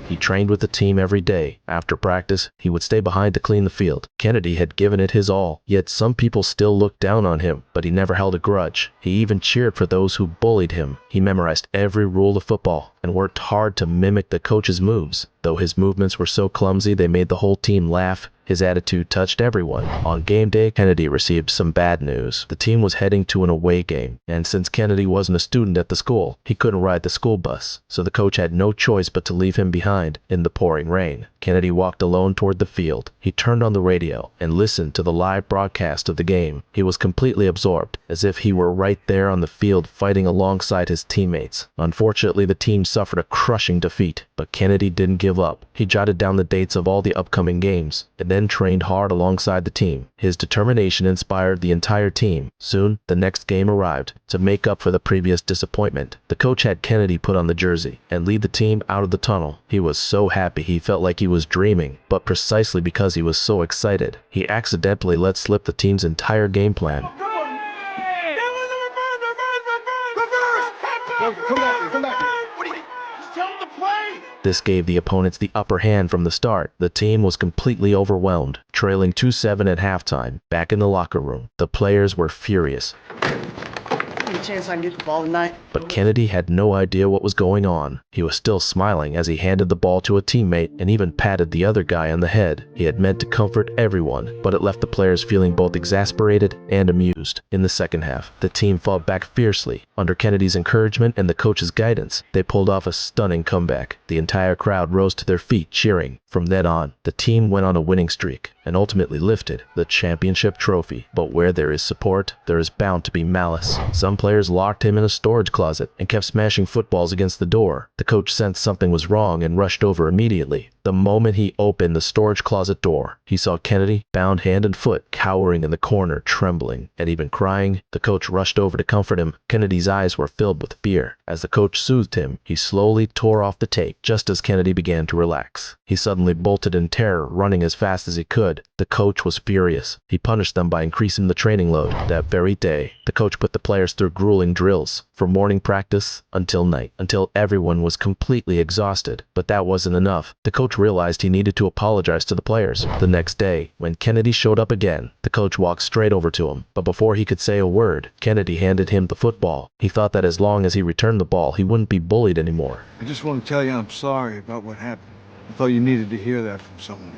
He trained with the team every day. After practice, he would stay behind to clean the field. Kennedy had given it his all, yet some people still looked down on him, but he never held a grudge. He even cheered for those who bullied him. He memorized every rule of football and worked hard to mimic the coach's moves. Though his movements were so clumsy they made the whole team laugh, his attitude touched everyone. On game day, Kennedy received some bad news. The team was heading to an away game, and since Kennedy wasn't a student at the school, he couldn't ride the school bus, so the coach had no choice but to leave him behind in the pouring rain. Kennedy walked alone toward the field. He turned on the radio and listened to the live broadcast of the game. He was completely absorbed, as if he were right there on the field fighting alongside his teammates. Unfortunately, the team suffered a crushing defeat, but Kennedy didn't give up. He jotted down the dates of all the upcoming games, and then trained hard alongside the team. His determination inspired the entire team. Soon, the next game arrived. To make up for the previous disappointment, the coach had Kennedy put on the jersey and lead the team out of the tunnel. He was so happy he felt like he was dreaming, but precisely because he was so excited, he accidentally let slip the team's entire game plan. Come back. Tell him to play. This gave the opponents the upper hand from the start. The team was completely overwhelmed, trailing 2-7 at halftime. Back in the locker room, the players were furious. Any chance I can get the ball tonight? But Kennedy had no idea what was going on. He was still smiling as he handed the ball to a teammate and even patted the other guy on the head. He had meant to comfort everyone, but it left the players feeling both exasperated and amused. In the second half, the team fought back fiercely. Under Kennedy's encouragement and the coach's guidance, they pulled off a stunning comeback. The entire crowd rose to their feet cheering. From then on, the team went on a winning streak and ultimately lifted the championship trophy. But where there is support, there is bound to be malice. Some players locked him in a storage closet and kept smashing footballs against the door. The coach sensed something was wrong and rushed over immediately. The moment he opened the storage closet door, he saw Kennedy, bound hand and foot, cowering in the corner, trembling and even crying. The coach rushed over to comfort him. Kennedy's eyes were filled with fear. As the coach soothed him, he slowly tore off the tape. Just as Kennedy began to relax, he suddenly bolted in terror, running as fast as he could. The coach was furious. He punished them by increasing the training load. That very day, the coach put the players through grueling drills, from morning practice until night, until everyone was completely exhausted. But that wasn't enough. The coach realized he needed to apologize to the players. The next day, when Kennedy showed up again, the coach walked straight over to him. But before he could say a word, Kennedy handed him the football. He thought that as long as he returned the ball, he wouldn't be bullied anymore. I just want to tell you I'm sorry about what happened. I thought you needed to hear that from someone.